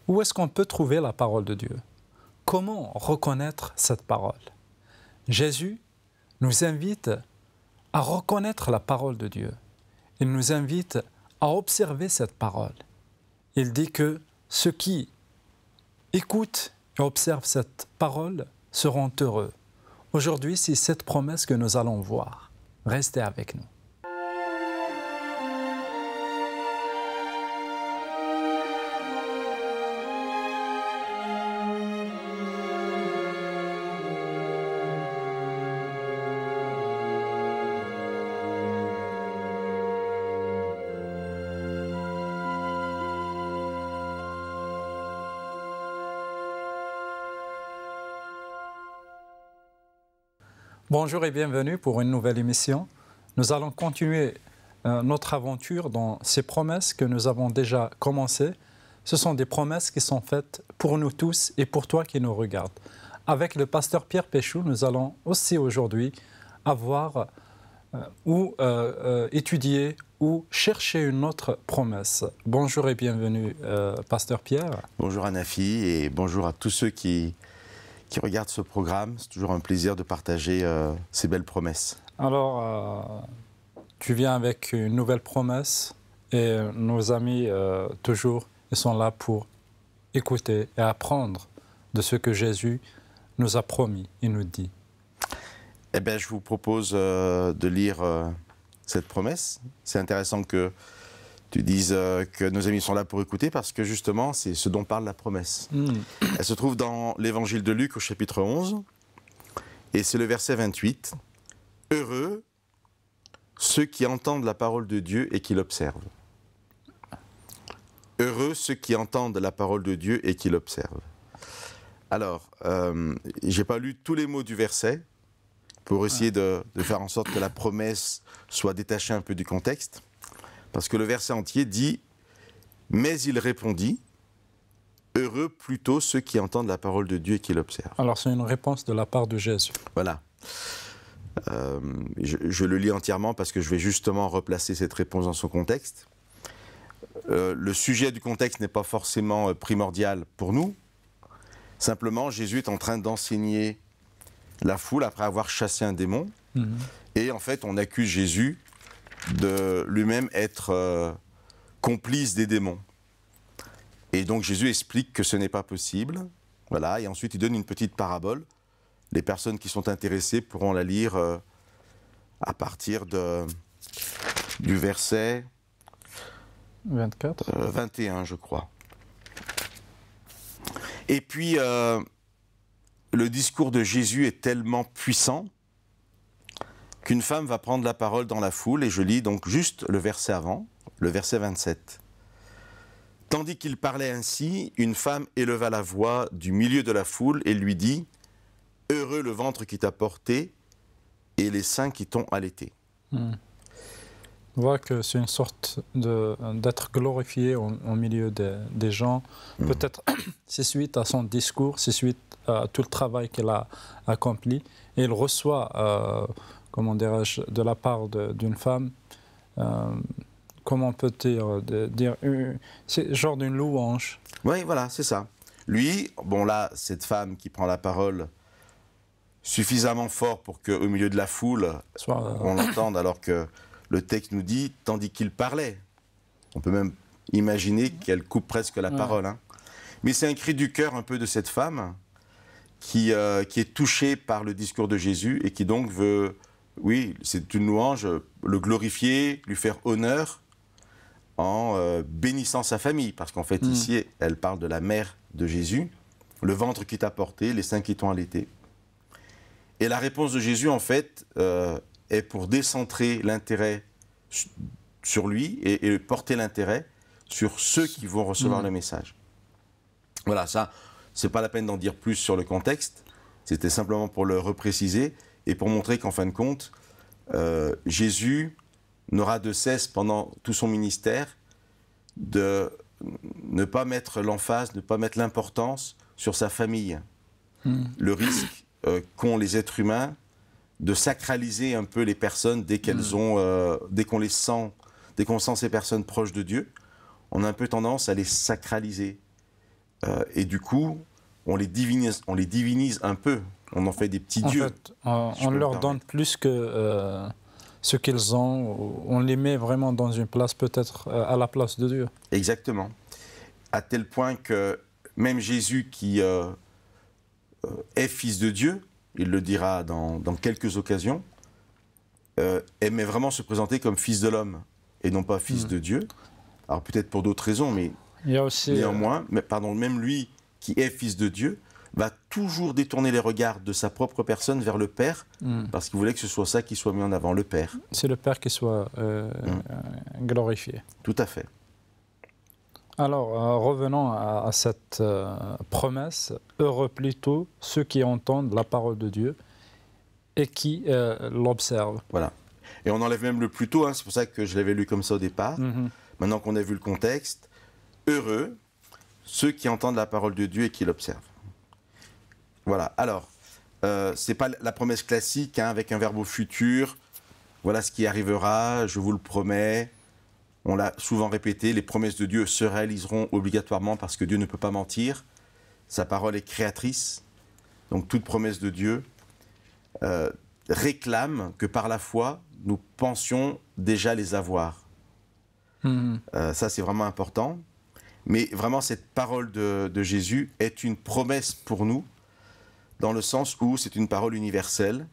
Où est-ce qu'on peut trouver la parole de Dieu? Comment reconnaître cette parole? Jésus nous invite à reconnaître la parole de Dieu. Il nous invite à observer cette parole. Il dit que ceux qui écoutent et observent cette parole seront heureux. Aujourd'hui, c'est cette promesse que nous allons voir. Restez avec nous. Bonjour et bienvenue pour une nouvelle émission. Nous allons continuer notre aventure dans ces promesses que nous avons déjà commencées. Ce sont des promesses qui sont faites pour nous tous et pour toi qui nous regardes. Avec le pasteur Pierre Péchou, nous allons aussi aujourd'hui avoir ou étudier ou chercher une autre promesse. Bonjour et bienvenue, pasteur Pierre. Bonjour Anafi et bonjour à tous ceux qui regardent ce programme. C'est toujours un plaisir de partager ces belles promesses. Alors, tu viens avec une nouvelle promesse et nos amis, toujours, ils sont là pour écouter et apprendre de ce que Jésus nous a promis et nous dit. Eh bien, je vous propose de lire cette promesse. C'est intéressant que tu dises que nos amis sont là pour écouter parce que justement, c'est ce dont parle la promesse. Elle se trouve dans l'évangile de Luc au chapitre 11 et c'est le verset 28. « Heureux ceux qui entendent la parole de Dieu et qui l'observent. » Heureux ceux qui entendent la parole de Dieu et qui l'observent. Alors, je n'ai pas lu tous les mots du verset pour essayer de faire en sorte que la promesse soit détachée un peu du contexte. Parce que le verset entier dit « Mais il répondit, heureux plutôt ceux qui entendent la parole de Dieu et qui l'observent. » Alors c'est une réponse de la part de Jésus. Voilà. Je le lis entièrement parce que je vais justement replacer cette réponse dans son contexte. Le sujet du contexte n'est pas forcément primordial pour nous. Simplement, Jésus est en train d'enseigner la foule après avoir chassé un démon. Et en fait, on accuse Jésus de lui-même être complice des démons. Et donc Jésus explique que ce n'est pas possible. Voilà, et ensuite il donne une petite parabole. Les personnes qui sont intéressées pourront la lire à partir du verset 21, je crois. Et puis, le discours de Jésus est tellement puissant qu'une femme va prendre la parole dans la foule, et je lis donc juste le verset avant, le verset 27. « Tandis qu'il parlait ainsi, une femme éleva la voix du milieu de la foule et lui dit « Heureux le ventre qui t'a porté et les seins qui t'ont allaité. » On voit que c'est une sorte d'être glorifié au milieu des gens. Peut-être c'est suite à son discours, c'est suite à tout le travail qu'il a accompli. Et il reçoit, comment dirais-je, de la part d'une femme, comment on peut dire c'est genre d'une louange. Oui, voilà, c'est ça. Lui, bon là, cette femme qui prend la parole suffisamment fort pour qu'au milieu de la foule, on l'entende, alors que le texte nous dit, tandis qu'il parlait. On peut même imaginer qu'elle coupe presque la parole. Hein. Mais c'est un cri du cœur un peu de cette femme qui est touchée par le discours de Jésus et qui donc veut, oui, c'est une louange, le glorifier, lui faire honneur en bénissant sa famille. Parce qu'en fait, ici, elle parle de la mère de Jésus, le ventre qui t'a porté, les seins qui t'ont allaité. Et la réponse de Jésus, en fait, est pour décentrer l'intérêt sur lui et porter l'intérêt sur ceux qui vont recevoir le message. Voilà, ça, c'est pas la peine d'en dire plus sur le contexte, c'était simplement pour le repréciser et pour montrer qu'en fin de compte, Jésus n'aura de cesse pendant tout son ministère de ne pas mettre l'emphase, ne pas mettre l'importance sur sa famille. Le risque qu'ont les êtres humains de sacraliser un peu les personnes dès qu'elles ont, dès qu'on sent ces personnes proches de Dieu, on a un peu tendance à les sacraliser. Et du coup, on les divinise un peu. On en fait des petits dieux. En fait, on leur donne plus que ce qu'ils ont. On les met vraiment dans une place, peut-être à la place de Dieu. Exactement. À tel point que même Jésus, qui est fils de Dieu, il le dira dans quelques occasions, aimait vraiment se présenter comme fils de l'homme et non pas fils de Dieu. Alors peut-être pour d'autres raisons, mais il y a aussi, néanmoins, même lui qui est fils de Dieu, va toujours détourner les regards de sa propre personne vers le Père, parce qu'il voulait que ce soit ça qui soit mis en avant, le Père. C'est le Père qui soit glorifié. Tout à fait. Alors, revenons à cette promesse. Heureux plutôt ceux qui entendent la parole de Dieu et qui l'observent. Voilà. Et on enlève même le plutôt, hein, c'est pour ça que je l'avais lu comme ça au départ. Maintenant qu'on a vu le contexte, heureux ceux qui entendent la parole de Dieu et qui l'observent. Voilà. Alors, c'est pas la promesse classique, hein, avec un verbe au futur. Voilà ce qui arrivera, je vous le promets. On l'a souvent répété, les promesses de Dieu se réaliseront obligatoirement parce que Dieu ne peut pas mentir. Sa parole est créatrice. Donc toute promesse de Dieu réclame que par la foi, nous pensions déjà les avoir. Ça, c'est vraiment important. Mais vraiment, cette parole de Jésus est une promesse pour nous, dans le sens où c'est une parole universelle.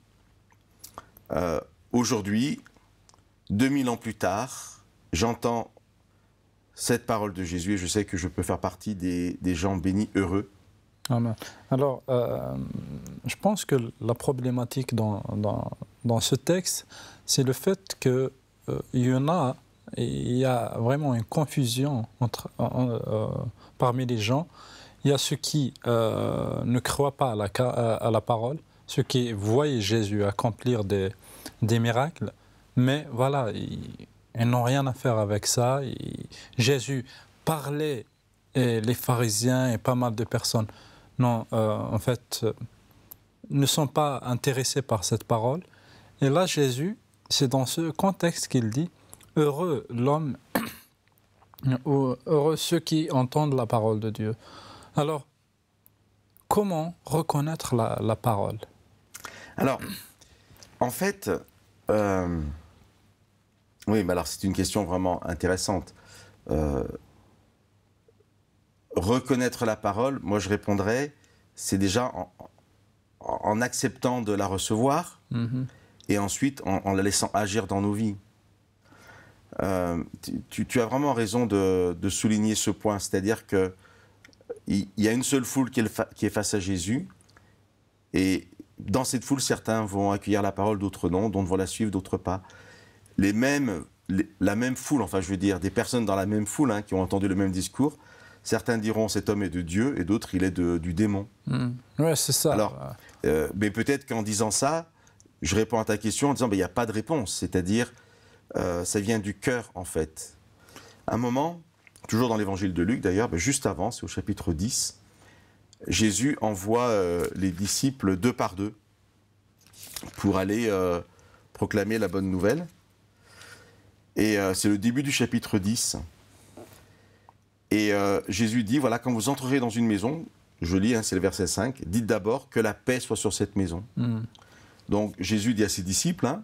Aujourd'hui, 2000 ans plus tard, j'entends cette parole de Jésus et je sais que je peux faire partie des gens bénis, heureux. Amen. Alors, je pense que la problématique dans ce texte, c'est le fait qu'il y a vraiment une confusion parmi les gens. Il y a ceux qui ne croient pas à la parole, ceux qui voient Jésus accomplir des miracles, mais voilà, ils n'ont rien à faire avec ça. Jésus parlait, et les pharisiens et pas mal de personnes en fait, ne sont pas intéressés par cette parole. Et là, Jésus, c'est dans ce contexte qu'il dit « Heureux l'homme, heureux ceux qui entendent la parole de Dieu ». Alors, comment reconnaître la parole? Alors, en fait, oui, mais alors c'est une question vraiment intéressante. Reconnaître la parole, moi je répondrais, c'est déjà en acceptant de la recevoir et ensuite en la laissant agir dans nos vies. Tu as vraiment raison de souligner ce point, c'est-à-dire qu'il y a une seule foule qui est face à Jésus et dans cette foule, certains vont accueillir la parole, d'autres non, d'autres vont la suivre, d'autres pas. La même foule, enfin je veux dire, des personnes dans la même foule qui ont entendu le même discours, certains diront cet homme est de Dieu et d'autres il est du démon. Oui, c'est ça. Alors, mais peut-être qu'en disant ça, je réponds à ta question en disant il n'y a pas de réponse, c'est-à-dire ça vient du cœur en fait. À un moment, toujours dans l'évangile de Luc d'ailleurs, juste avant, c'est au chapitre 10, Jésus envoie les disciples 2 par 2 pour aller proclamer la bonne nouvelle. Et c'est le début du chapitre 10. Et Jésus dit, voilà, quand vous entrerez dans une maison, je lis, c'est le verset 5, dites d'abord que la paix soit sur cette maison. Donc Jésus dit à ses disciples, là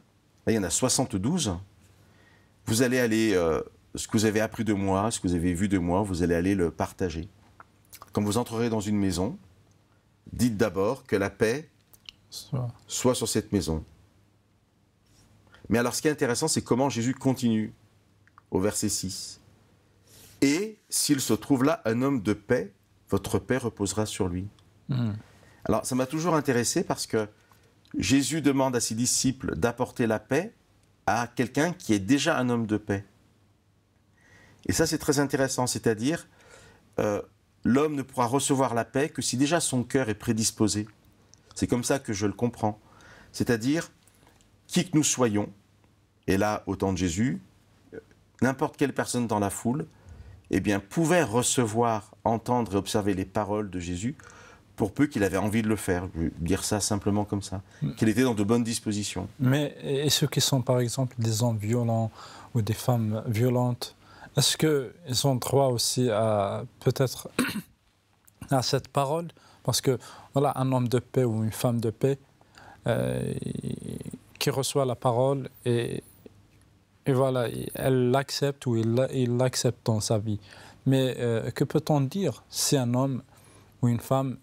il y en a 72, vous allez aller, ce que vous avez appris de moi, ce que vous avez vu de moi, vous allez aller le partager. Quand vous entrerez dans une maison, dites d'abord que la paix soit sur cette maison. Mais alors, ce qui est intéressant, c'est comment Jésus continue au verset 6. Et s'il se trouve là un homme de paix, votre paix reposera sur lui. Alors, ça m'a toujours intéressé parce que Jésus demande à ses disciples d'apporter la paix à quelqu'un qui est déjà un homme de paix. Et ça, c'est très intéressant, c'est-à-dire l'homme ne pourra recevoir la paix que si déjà son cœur est prédisposé. C'est comme ça que je le comprends. C'est-à-dire, qui que nous soyons, et là, au temps de Jésus, n'importe quelle personne dans la foule, eh bien, pouvait recevoir, entendre et observer les paroles de Jésus, pour peu qu'il avait envie de le faire. Je vais dire ça simplement comme ça. Qu'il était dans de bonnes dispositions. Mais et ceux qui sont, par exemple, des hommes violents ou des femmes violentes, est-ce qu'ils ont droit aussi à peut-être à cette parole, parce que voilà, un homme de paix ou une femme de paix qui reçoit la parole et voilà, elle l'accepte ou il l'accepte dans sa vie. Mais que peut-on dire si un homme ou une femme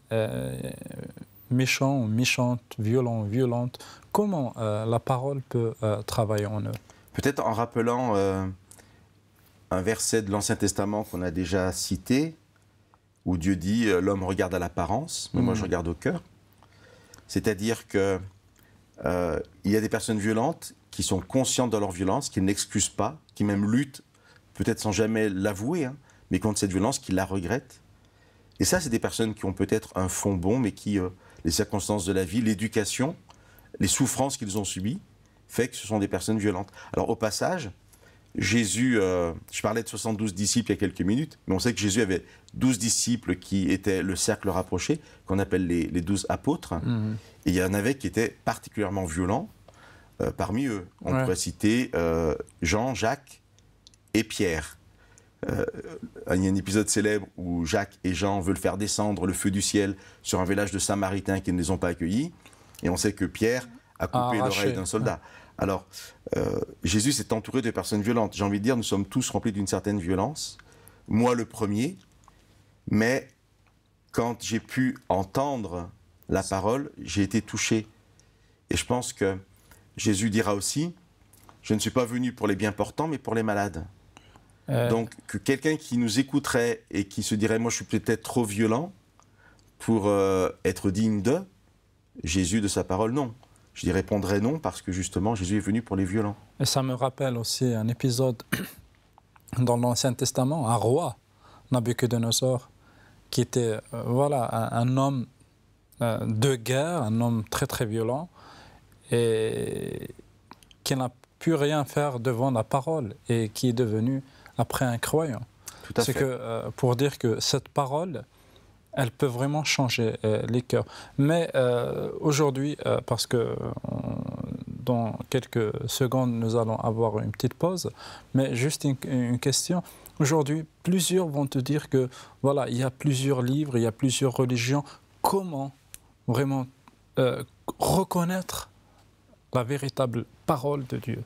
méchant ou méchante, violent ou violente, comment la parole peut travailler en eux? Peut-être en rappelant un verset de l'Ancien Testament qu'on a déjà cité, où Dieu dit « l'homme regarde à l'apparence, mais moi je regarde au cœur ». C'est-à-dire qu'il y a des personnes violentes qui sont conscientes de leur violence, qui n'excusent pas, qui même luttent, peut-être sans jamais l'avouer, hein, mais contre cette violence, qui la regrettent. Et ça, c'est des personnes qui ont peut-être un fond bon, mais qui, les circonstances de la vie, l'éducation, les souffrances qu'ils ont subies, fait que ce sont des personnes violentes. Alors au passage, Jésus, je parlais de 72 disciples il y a quelques minutes, mais on sait que Jésus avait 12 disciples qui étaient le cercle rapproché, qu'on appelle les 12 apôtres. Et il y en avait qui étaient particulièrement violents parmi eux. On pourrait citer Jean, Jacques et Pierre. Il y a un épisode célèbre où Jacques et Jean veulent faire descendre le feu du ciel sur un village de Samaritains qui ne les ont pas accueillis. Et on sait que Pierre a coupé l'oreille d'un soldat. Alors, Jésus s'est entouré de personnes violentes. J'ai envie de dire, nous sommes tous remplis d'une certaine violence. Moi, le premier. Mais quand j'ai pu entendre la parole, j'ai été touché. Et je pense que Jésus dira aussi, je ne suis pas venu pour les bien portants, mais pour les malades. Donc, que quelqu'un qui nous écouterait et qui se dirait, moi, je suis peut-être trop violent pour être digne de Jésus, de sa parole, non. Je lui répondrai non parce que justement Jésus est venu pour les violents. Et ça me rappelle aussi un épisode dans l'Ancien Testament, un roi, Nabuchodonosor, qui était voilà, un homme de guerre, un homme très très violent et qui n'a pu rien faire devant la parole et qui est devenu après un croyant. C'est que pour dire que cette parole, elle peut vraiment changer les cœurs. Mais aujourd'hui, parce que dans quelques secondes, nous allons avoir une petite pause, mais juste une question. Aujourd'hui, plusieurs vont te dire que voilà, il y a plusieurs livres, il y a plusieurs religions. Comment vraiment reconnaître la véritable parole de Dieu?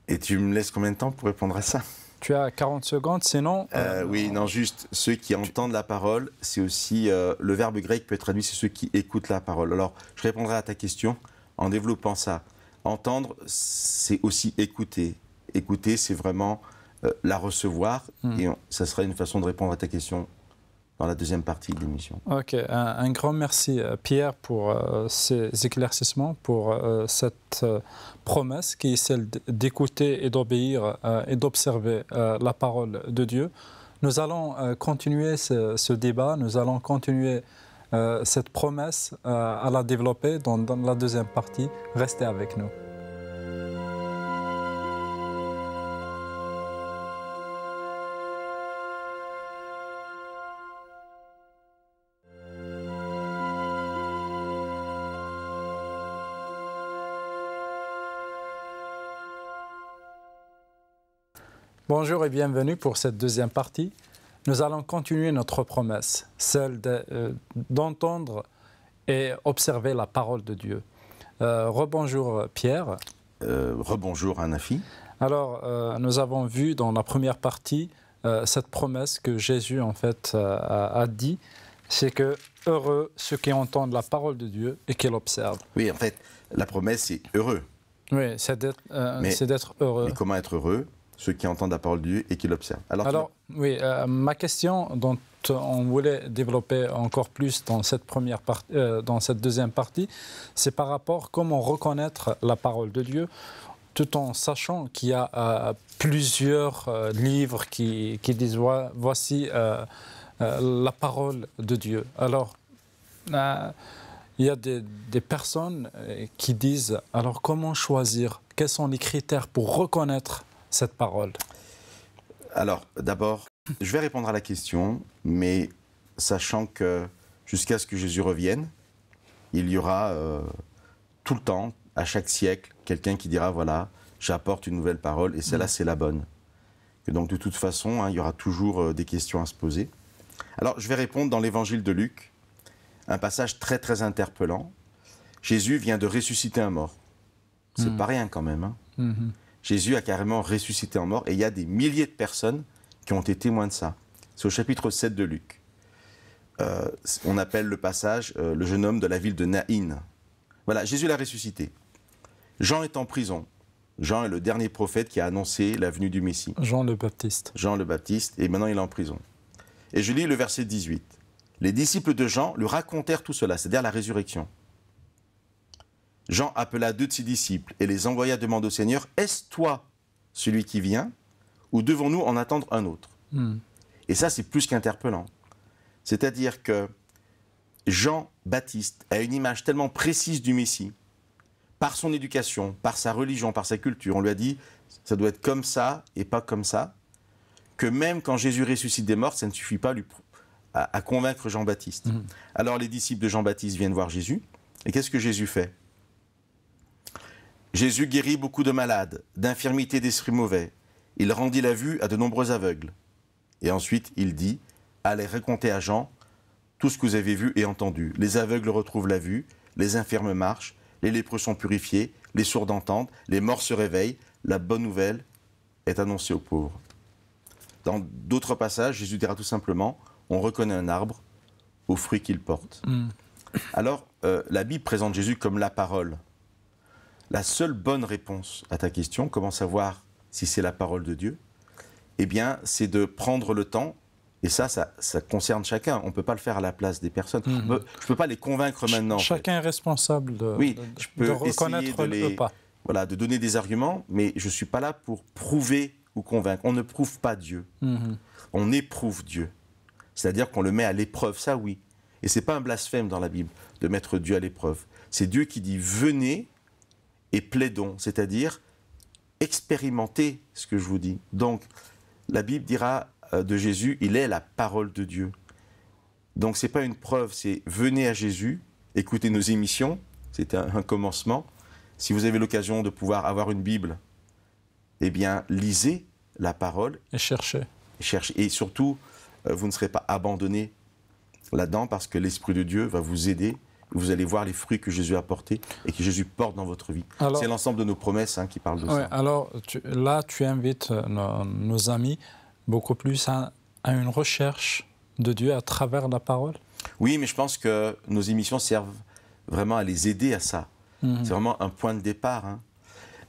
Et tu me laisses combien de temps pour répondre à ça? Tu as 40 secondes, sinon... oui, non, juste ceux qui entendent la parole, c'est aussi... le verbe grec peut être traduit, c'est ceux qui écoutent la parole. Alors, je répondrai à ta question en développant ça. Entendre, c'est aussi écouter. Écouter, c'est vraiment la recevoir. Et ça serait une façon de répondre à ta question dans la deuxième partie de l'émission. Ok, un grand merci Pierre pour ces éclaircissements, pour cette promesse qui est celle d'écouter et d'obéir et d'observer la parole de Dieu. Nous allons continuer ce débat, nous allons continuer cette promesse à la développer dans la deuxième partie. Restez avec nous. Bonjour et bienvenue pour cette deuxième partie. Nous allons continuer notre promesse, celle d'entendre et observer la parole de Dieu. Rebonjour Pierre. Rebonjour Anafi. Alors, nous avons vu dans la première partie cette promesse que Jésus en fait a dit, c'est que heureux ceux qui entendent la parole de Dieu et qui l'observent. Oui, en fait, la promesse c'est heureux. Oui, c'est d'être heureux. Mais comment être heureux? Ceux qui entendent la parole de Dieu et qui l'observent. Alors oui, ma question dont on voulait développer encore plus dans cette dans cette deuxième partie, c'est par rapport à comment reconnaître la parole de Dieu, tout en sachant qu'il y a plusieurs livres qui disent voici la parole de Dieu. Alors, il y a des personnes qui disent alors comment choisir? Quels sont les critères pour reconnaître cette parole? Alors, d'abord, je vais répondre à la question, mais sachant que jusqu'à ce que Jésus revienne, il y aura tout le temps, à chaque siècle, quelqu'un qui dira, voilà, j'apporte une nouvelle parole, et celle-là, c'est la bonne. Et donc, de toute façon, il y aura toujours des questions à se poser. Alors, je vais répondre dans l'évangile de Luc, un passage très très interpellant. Jésus vient de ressusciter un mort. C'est pas rien quand même. Hein. Jésus a carrément ressuscité un mort et il y a des milliers de personnes qui ont été témoins de ça. C'est au chapitre 7 de Luc. On appelle le passage le jeune homme de la ville de Naïn. Voilà, Jésus l'a ressuscité. Jean est en prison. Jean est le dernier prophète qui a annoncé la venue du Messie. Jean le Baptiste. Jean le Baptiste, et maintenant il est en prison. Et je lis le verset 18. Les disciples de Jean lui racontèrent tout cela, c'est-à-dire la résurrection. Jean appela 2 de ses disciples et les envoya demander au Seigneur, « Est-ce toi celui qui vient, ou devons-nous en attendre un autre ?» Et ça, c'est plus qu'interpellant. C'est-à-dire que Jean-Baptiste a une image tellement précise du Messie, par son éducation, par sa religion, par sa culture. On lui a dit, ça doit être comme ça et pas comme ça, que même quand Jésus ressuscite des morts, ça ne suffit pas à convaincre Jean-Baptiste. Alors les disciples de Jean-Baptiste viennent voir Jésus, et qu'est-ce que Jésus fait ? Jésus guérit beaucoup de malades, d'infirmités d'esprits mauvais. Il rendit la vue à de nombreux aveugles. Et ensuite, il dit, allez raconter à Jean tout ce que vous avez vu et entendu. Les aveugles retrouvent la vue, les infirmes marchent, les lépreux sont purifiés, les sourds entendent, les morts se réveillent. La bonne nouvelle est annoncée aux pauvres. Dans d'autres passages, Jésus dira tout simplement, on reconnaît un arbre aux fruits qu'il porte. Alors, la Bible présente Jésus comme la parole. La seule bonne réponse à ta question, comment savoir si c'est la parole de Dieu ? Eh bien, c'est de prendre le temps, et ça concerne chacun. On ne peut pas le faire à la place des personnes. Je ne peux pas les convaincre maintenant. Chacun est responsable de reconnaître le pas. Voilà, de donner des arguments, mais je ne suis pas là pour prouver ou convaincre. On ne prouve pas Dieu. On éprouve Dieu. C'est-à-dire qu'on le met à l'épreuve, ça oui. Et ce n'est pas un blasphème dans la Bible de mettre Dieu à l'épreuve. C'est Dieu qui dit « venez » et plaidons, c'est-à-dire expérimentez ce que je vous dis. Donc, la Bible dira de Jésus, il est la parole de Dieu. Donc, ce n'est pas une preuve, c'est venez à Jésus, écoutez nos émissions, c'est un commencement. Si vous avez l'occasion de pouvoir avoir une Bible, eh bien, lisez la parole. Et cherchez. Et surtout, vous ne serez pas abandonné là-dedans parce que l'Esprit de Dieu va vous aider. Vous allez voir les fruits que Jésus a portés et que Jésus porte dans votre vie. C'est l'ensemble de nos promesses qui parlent de ça. Alors, tu invites nos amis beaucoup plus à une recherche de Dieu à travers la parole. Oui, mais je pense que nos émissions servent vraiment à les aider à ça. C'est vraiment un point de départ.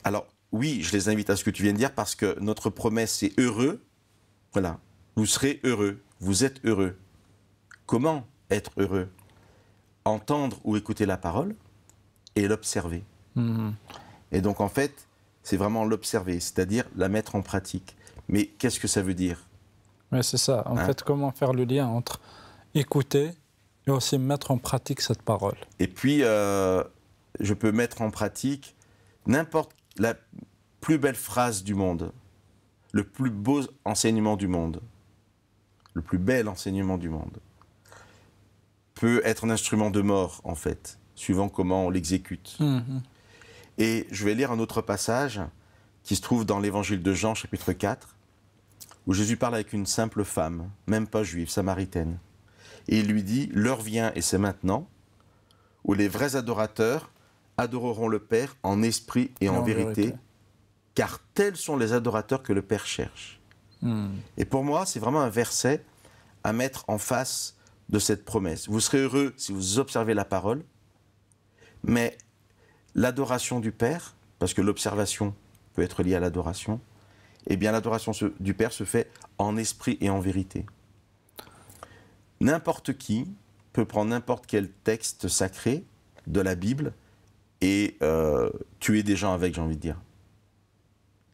Alors, oui, je les invite à ce que tu viens de dire parce que notre promesse, c'est heureux. Voilà, vous serez heureux, vous êtes heureux. Comment être heureux ? Entendre ou écouter la parole et l'observer. Et donc, en fait, c'est vraiment l'observer, c'est-à-dire la mettre en pratique. Mais qu'est-ce que ça veut dire ? Mais c'est ça. En fait, comment faire le lien entre écouter et aussi mettre en pratique cette parole ? Et puis, je peux mettre en pratique n'importe la plus belle phrase du monde, le plus beau enseignement du monde, le plus bel enseignement du monde, peut être un instrument de mort, en fait, suivant comment on l'exécute. Et je vais lire un autre passage qui se trouve dans l'évangile de Jean, chapitre 4, où Jésus parle avec une simple femme, même pas juive, samaritaine. Et il lui dit, l'heure vient, et c'est maintenant, où les vrais adorateurs adoreront le Père en esprit et en vérité, car tels sont les adorateurs que le Père cherche. Et pour moi, c'est vraiment un verset à mettre en face de cette promesse. Vous serez heureux si vous observez la parole, mais l'adoration du Père, parce que l'observation peut être liée à l'adoration, eh bien l'adoration du Père se fait en esprit et en vérité. N'importe qui peut prendre n'importe quel texte sacré de la Bible et tuer des gens avec, j'ai envie de dire.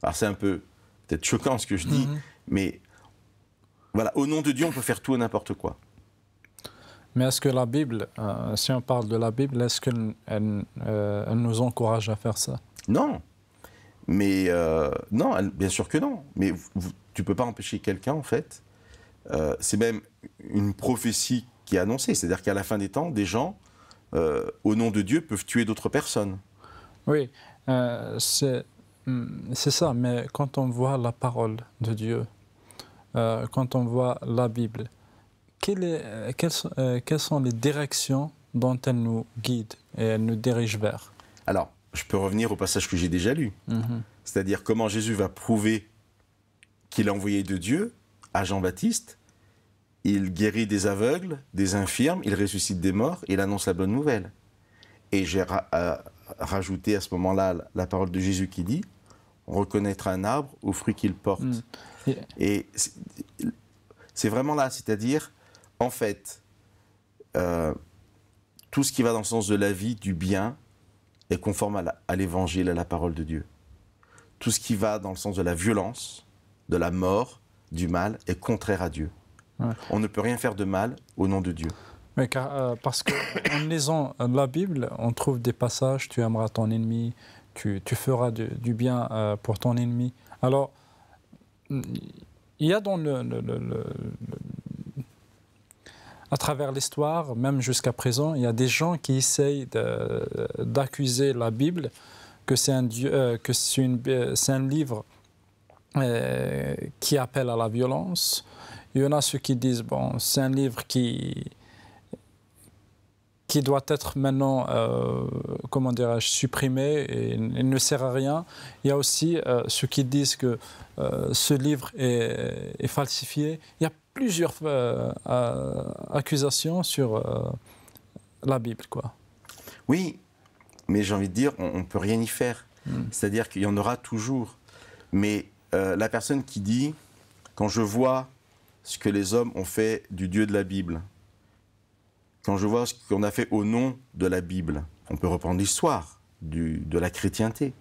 Alors c'est un peu peut-être choquant ce que je dis, mais voilà, au nom de Dieu, on peut faire tout et n'importe quoi. Mais est-ce que la Bible, si on parle de la Bible, est-ce qu'elle nous encourage à faire ça ? Non. Mais non, bien sûr que non. Mais tu ne peux pas empêcher quelqu'un, en fait. C'est même une prophétie qui est annoncée. C'est-à-dire qu'à la fin des temps, des gens, au nom de Dieu, peuvent tuer d'autres personnes. Oui, c'est ça. Mais quand on voit la parole de Dieu, quand on voit la Bible, quelles sont les directions dont elle nous guide et elle nous dirige vers? Alors, je peux revenir au passage que j'ai déjà lu. C'est-à-dire comment Jésus va prouver qu'il est envoyé de Dieu à Jean-Baptiste. Il guérit des aveugles, des infirmes, il ressuscite des morts, il annonce la bonne nouvelle. Et j'ai rajouté à ce moment-là la parole de Jésus qui dit « On reconnaîtra un arbre aux fruits qu'il porte ». Et c'est vraiment là, c'est-à-dire, en fait, tout ce qui va dans le sens de la vie, du bien, est conforme à l'évangile, à la parole de Dieu. Tout ce qui va dans le sens de la violence, de la mort, du mal, est contraire à Dieu. Ouais. On ne peut rien faire de mal au nom de Dieu. Mais parce qu'en lisant la Bible, on trouve des passages, tu aimeras ton ennemi, tu feras du bien pour ton ennemi. Alors, il y a dans à travers l'histoire, même jusqu'à présent, il y a des gens qui essayent d'accuser la Bible que c'est un livre qui appelle à la violence. Il y en a ceux qui disent bon, c'est un livre qui doit être maintenant, comment dirais-je, supprimé et ne sert à rien. Il y a aussi ceux qui disent que ce livre est falsifié. Il y a plusieurs accusations sur la Bible, quoi. Oui, mais j'ai envie de dire, on ne peut rien y faire. C'est-à-dire qu'il y en aura toujours. Mais la personne qui dit, quand je vois ce que les hommes ont fait du Dieu de la Bible, quand je vois ce qu'on a fait au nom de la Bible, on peut reprendre l'histoire de la chrétienté,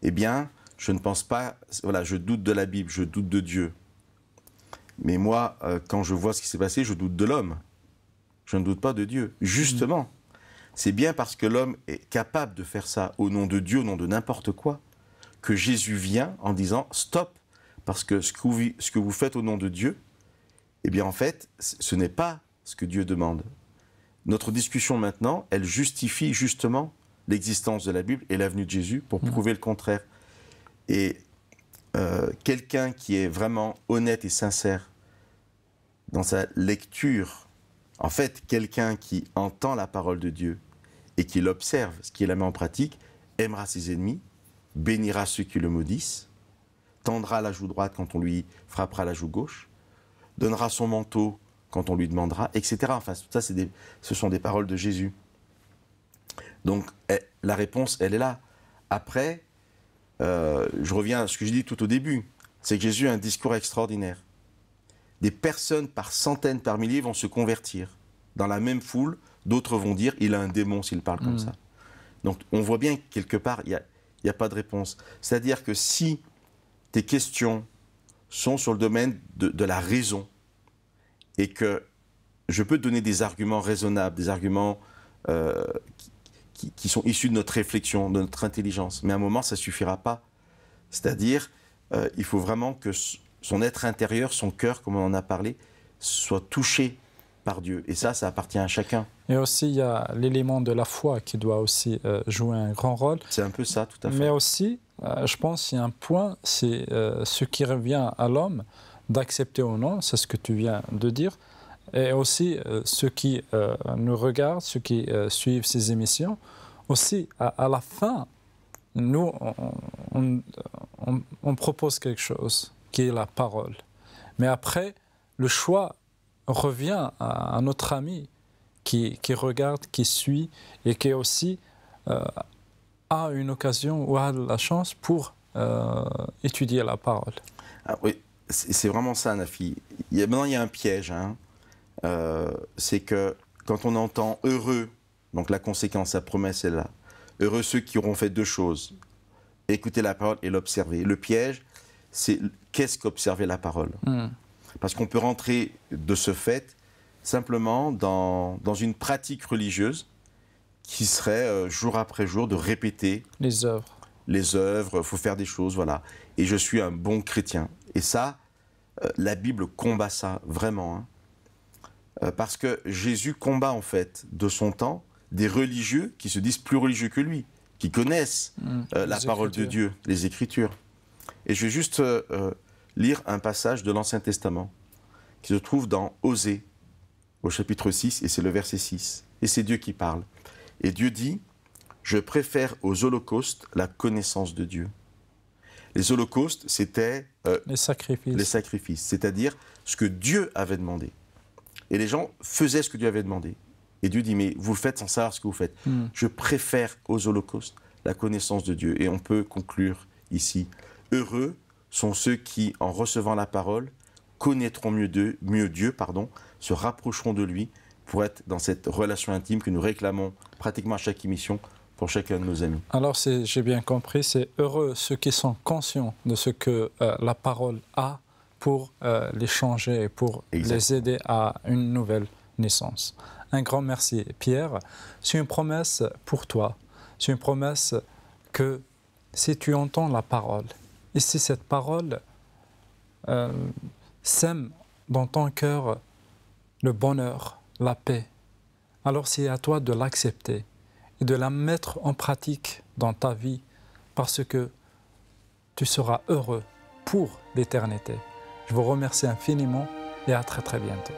eh bien, je ne pense pas, voilà, je doute de la Bible, je doute de Dieu. Mais moi, quand je vois ce qui s'est passé, je doute de l'homme. Je ne doute pas de Dieu. Justement, c'est bien parce que l'homme est capable de faire ça au nom de Dieu, au nom de n'importe quoi, que Jésus vient en disant « Stop !» Parce que ce que vous faites au nom de Dieu, eh bien, en fait, ce n'est pas ce que Dieu demande. Notre discussion maintenant, elle justifie justement l'existence de la Bible et l'avenue de Jésus pour prouver le contraire. Et quelqu'un qui est vraiment honnête et sincère dans sa lecture, en fait, quelqu'un qui entend la parole de Dieu et qui l'observe, ce qui la met en pratique, aimera ses ennemis, bénira ceux qui le maudissent, tendra la joue droite quand on lui frappera la joue gauche, donnera son manteau quand on lui demandera, etc. Enfin, tout ça, ce sont des paroles de Jésus. Donc, la réponse, elle est là. Après, je reviens à ce que je dis tout au début, c'est que Jésus a un discours extraordinaire. Des personnes par centaines, par milliers vont se convertir. Dans la même foule, d'autres vont dire, il a un démon s'il parle comme ça. Donc, on voit bien que quelque part, il n'y a pas de réponse. C'est-à-dire que si tes questions sont sur le domaine de la raison, et que je peux te donner des arguments raisonnables, des arguments qui sont issus de notre réflexion, de notre intelligence. Mais à un moment, ça ne suffira pas. C'est-à-dire, il faut vraiment que son être intérieur, son cœur, comme on en a parlé, soit touché par Dieu. Et ça appartient à chacun. Et aussi, il y a l'élément de la foi qui doit aussi jouer un grand rôle. C'est un peu ça, tout à fait. Mais aussi, je pense qu'il y a un point, c'est ce qui revient à l'homme, d'accepter ou non, c'est ce que tu viens de dire, et aussi ceux qui nous regardent, ceux qui suivent ces émissions, aussi à la fin, nous, on propose quelque chose, qui est la parole. Mais après, le choix revient à notre ami qui regarde, qui suit, et qui aussi a une occasion ou a la chance pour étudier la parole. Ah, oui. C'est vraiment ça, Nafi. Maintenant, il y a un piège. C'est que quand on entend « heureux », donc la conséquence, la promesse est là. « Heureux ceux qui auront fait deux choses, écouter la parole et l'observer ». Le piège, c'est qu'est-ce qu'observer la parole ? Parce qu'on peut rentrer de ce fait simplement dans une pratique religieuse qui serait jour après jour de répéter les œuvres. Les œuvres, il faut faire des choses, voilà. Et je suis un bon chrétien. Et ça, la Bible combat ça, vraiment. Parce que Jésus combat, en fait, de son temps, des religieux qui se disent plus religieux que lui, qui connaissent la parole de Dieu, les Écritures. Et je vais juste lire un passage de l'Ancien Testament qui se trouve dans Osée. au chapitre 6, et c'est le verset 6. Et c'est Dieu qui parle. Et Dieu dit, « Je préfère aux holocaustes la connaissance de Dieu. » Les holocaustes, c'était les sacrifices, c'est-à-dire ce que Dieu avait demandé. Et les gens faisaient ce que Dieu avait demandé. Et Dieu dit, mais vous le faites sans savoir ce que vous faites. Je préfère aux holocaustes la connaissance de Dieu. Et on peut conclure ici, heureux sont ceux qui, en recevant la parole, connaîtront mieux Dieu, se rapprocheront de lui pour être dans cette relation intime que nous réclamons pratiquement à chaque émission pour chacun de nos amis. Alors, j'ai bien compris, c'est heureux ceux qui sont conscients de ce que la parole a pour les changer et pour les aider à une nouvelle naissance. Un grand merci, Pierre. C'est une promesse pour toi. C'est une promesse que si tu entends la parole, et si cette parole sème dans ton cœur le bonheur, la paix, alors c'est à toi de l'accepter et de la mettre en pratique dans ta vie parce que tu seras heureux pour l'éternité. Je vous remercie infiniment et à très très bientôt.